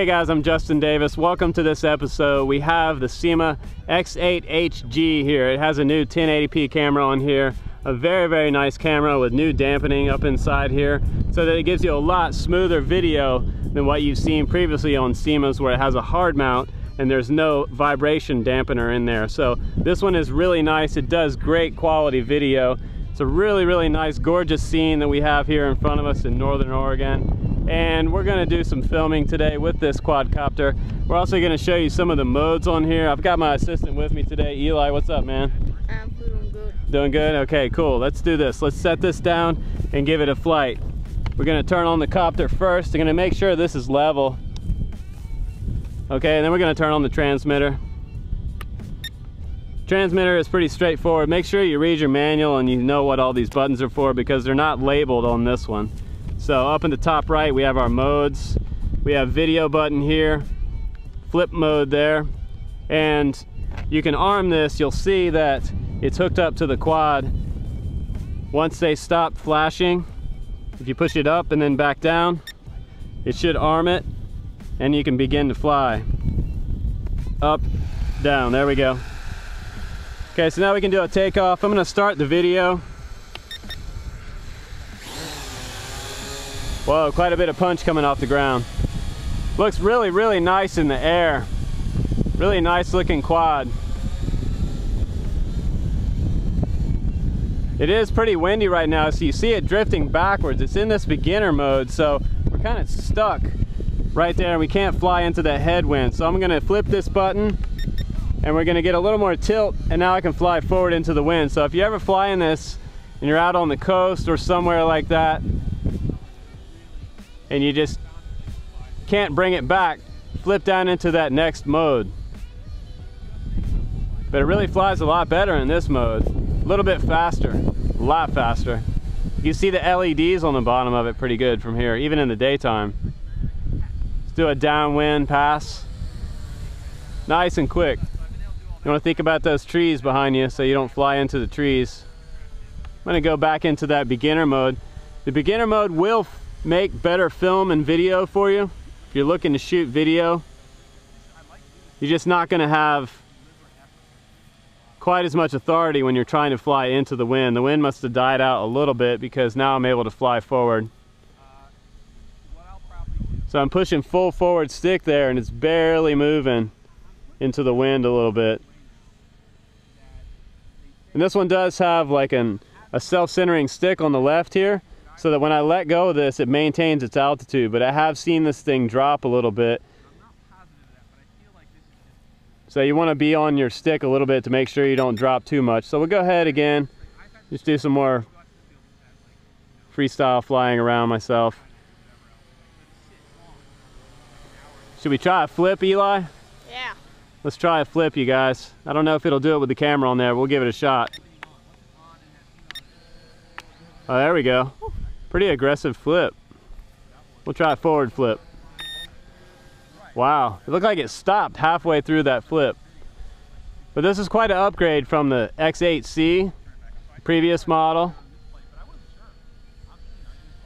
Hey guys, I'm Justin Davis. Welcome to this episode. We have the SYMA X8HG here. It has a new 1080p camera on here. A very nice camera with new dampening up inside here, so that it gives you a lot smoother video than what you've seen previously on SYMA's, where it has a hard mount and there's no vibration dampener in there. So this one is really nice. It does great quality video. It's a really nice, gorgeous scene that we have here in front of us in Northern Oregon. And we're gonna do some filming today with this quadcopter. We're also gonna show you some of the modes on here. I've got my assistant with me today. Eli, what's up, man? I'm doing good. Doing good? Okay, cool. Let's do this. Let's set this down and give it a flight. We're gonna turn on the copter first. I'm gonna make sure this is level. Okay, and then we're gonna turn on the transmitter. Transmitter is pretty straightforward. Make sure you read your manual and you know what all these buttons are for, because they're not labeled on this one. So up in the top right, we have our modes. We have video button here, flip mode there, and you can arm this. You'll see that it's hooked up to the quad. Once they stop flashing, if you push it up and then back down, it should arm it, and you can begin to fly. Up, down, there we go. Okay, so now we can do a takeoff. I'm gonna start the video. Whoa, quite a bit of punch coming off the ground. Looks really nice in the air. Really nice looking quad. It is pretty windy right now, so you see it drifting backwards. It's in this beginner mode, so we're kind of stuck right there. We can't fly into that headwind. So I'm gonna flip this button and we're gonna get a little more tilt, and now I can fly forward into the wind. So if you ever fly in this and you're out on the coast or somewhere like that, and you just can't bring it back, flip down into that next mode. But it really flies a lot better in this mode. A little bit faster, a lot faster. You can see the LEDs on the bottom of it pretty good from here, even in the daytime. Let's do a downwind pass. Nice and quick. You want to think about those trees behind you so you don't fly into the trees. I'm going to go back into that beginner mode. The beginner mode will make better film and video for you. If you're looking to shoot video, you're just not going to have quite as much authority when you're trying to fly into the wind. The wind must have died out a little bit, because now I'm able to fly forward. So I'm pushing full forward stick there, and it's barely moving into the wind a little bit. And this one does have like a self-centering stick on the left here, so that when I let go of this, it maintains its altitude. But I have seen this thing drop a little bit. So you want to be on your stick a little bit to make sure you don't drop too much. So we'll go ahead again, just do some more freestyle flying around myself. Should we try a flip, Eli? Yeah. Let's try a flip, you guys. I don't know if it'll do it with the camera on there, but we'll give it a shot. Oh, there we go. Pretty aggressive flip. We'll try a forward flip. Wow, it looked like it stopped halfway through that flip. But this is quite an upgrade from the X8C, previous model.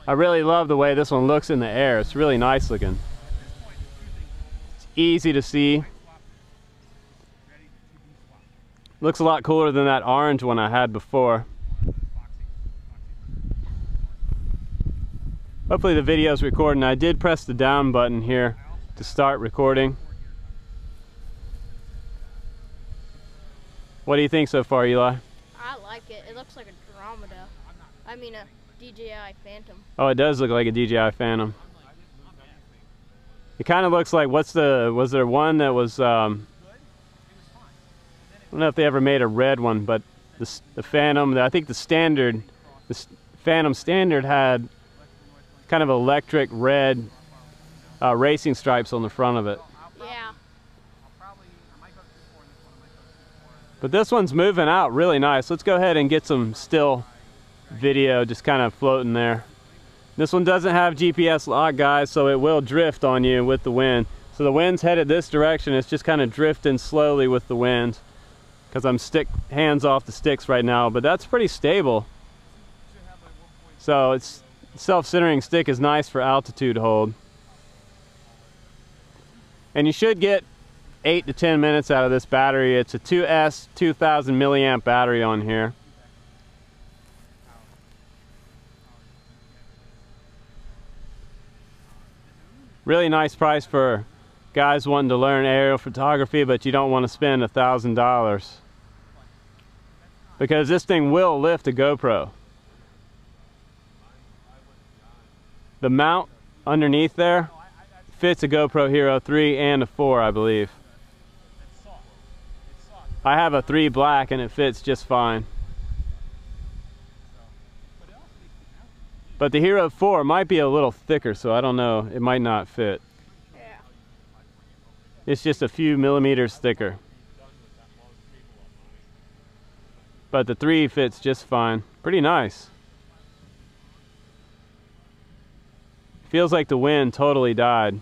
I really love the way this one looks in the air. It's really nice looking. It's easy to see. Looks a lot cooler than that orange one I had before. Hopefully the video's recording. I did press the down button here to start recording. What do you think so far, Eli? I like it. It looks like a Dromeda. I mean a DJI Phantom. Oh, it does look like a DJI Phantom. It kind of looks like, was there one that was, I don't know if they ever made a red one, but the Phantom, I think the Phantom Standard had kind of electric red racing stripes on the front of it. Yeah. But this one's moving out really nice. Let's go ahead and get some still video just kind of floating there. This one doesn't have GPS lock, guys, so it will drift on you with the wind. So the wind's headed this direction. It's just kind of drifting slowly with the wind, because I'm hands off the sticks right now, but that's pretty stable. So it's self-centering stick is nice for altitude hold. And you should get 8 to 10 minutes out of this battery. It's a 2S 2000 milliamp battery on here. Really nice price for guys wanting to learn aerial photography, but you don't want to spend $1,000. Because this thing will lift a GoPro. The mount underneath there fits a GoPro Hero 3 and a 4, I believe. I have a 3 black and it fits just fine. But the Hero 4 might be a little thicker, so I don't know. It might not fit. Yeah. It's just a few millimeters thicker. But the 3 fits just fine. Pretty nice. Feels like the wind totally died.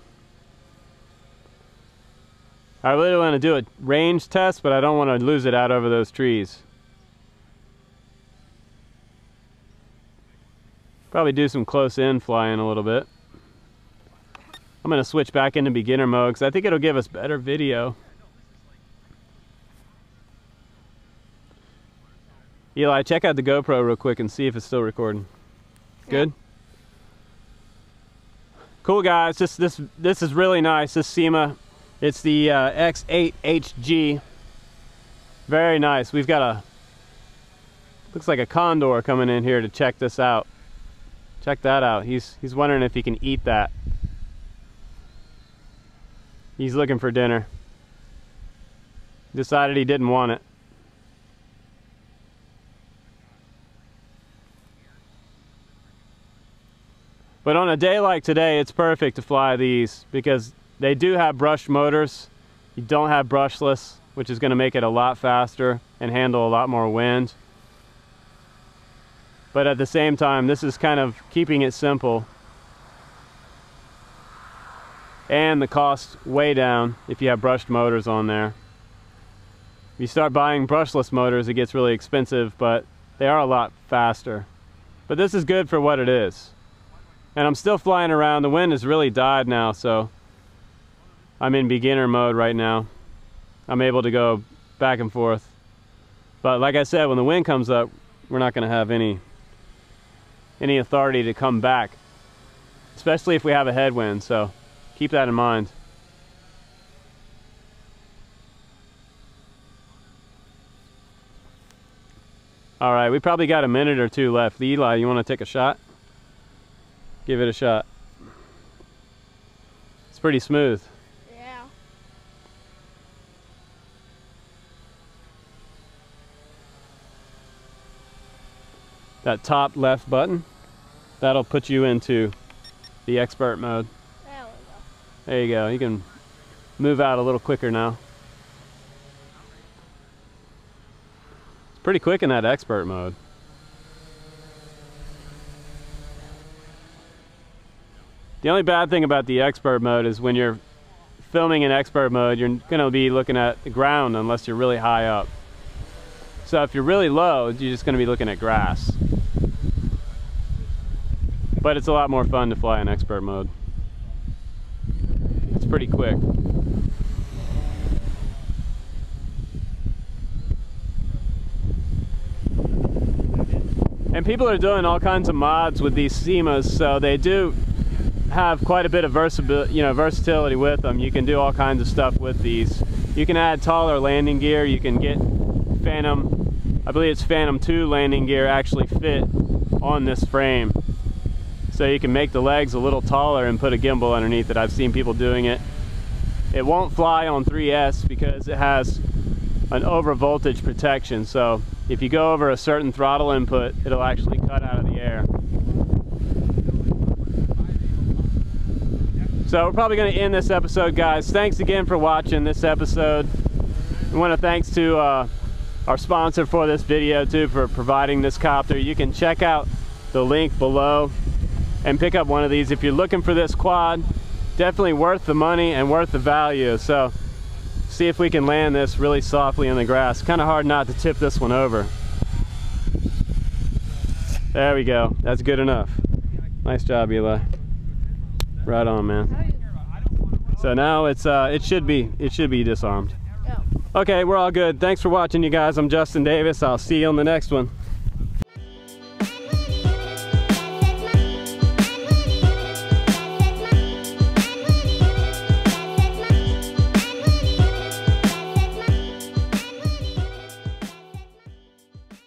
I really want to do a range test, but I don't want to lose it out over those trees. Probably do some close in flying a little bit. I'm going to switch back into beginner mode because I think it'll give us better video. Eli, check out the GoPro real quick and see if it's still recording. Good? Cool, guys. This is really nice. This SYMA, it's the X8HG. Very nice. We've got a, looks like a condor coming in here to check this out. Check that out. He's wondering if he can eat that. He's looking for dinner. Decided he didn't want it. But on a day like today, it's perfect to fly these because they do have brushed motors. You don't have brushless, which is going to make it a lot faster and handle a lot more wind. But at the same time, this is kind of keeping it simple. And the cost way down if you have brushed motors on there. If you start buying brushless motors, it gets really expensive, but they are a lot faster. But this is good for what it is. And I'm still flying around. The wind has really died now, so I'm in beginner mode right now. I'm able to go back and forth. But like I said, when the wind comes up, we're not going to have any authority to come back, especially if we have a headwind, so keep that in mind. All right, we probably got a minute or two left. Eli, you want to take a shot? Give it a shot. It's pretty smooth. Yeah. That top left button, that'll put you into the expert mode. There we go. There you go. You can move out a little quicker now. It's pretty quick in that expert mode. The only bad thing about the expert mode is when you're filming in expert mode, you're going to be looking at the ground unless you're really high up. So if you're really low, you're just going to be looking at grass. But it's a lot more fun to fly in expert mode. It's pretty quick. And people are doing all kinds of mods with these SYMAs, so they do have quite a bit of versatility with them. You can do all kinds of stuff with these. You can add taller landing gear. You can get Phantom, I believe it's Phantom 2 landing gear actually fit on this frame. So you can make the legs a little taller and put a gimbal underneath it. I've seen people doing it. It won't fly on 3S because it has an over voltage protection. So if you go over a certain throttle input, it'll actually cut out of the air. So we're probably going to end this episode, guys. Thanks again for watching this episode. We want to thanks to our sponsor for this video too, for providing this copter. You can check out the link below and pick up one of these if you're looking for this quad. Definitely worth the money and worth the value. So see if we can land this really softly in the grass. Kind of hard not to tip this one over. There we go. That's good enough. Nice job, Eli. Right on, man. So now it's it should be disarmed. Oh. Okay, we're all good. Thanks for watching, you guys. I'm Justin Davis. I'll see you on the next one.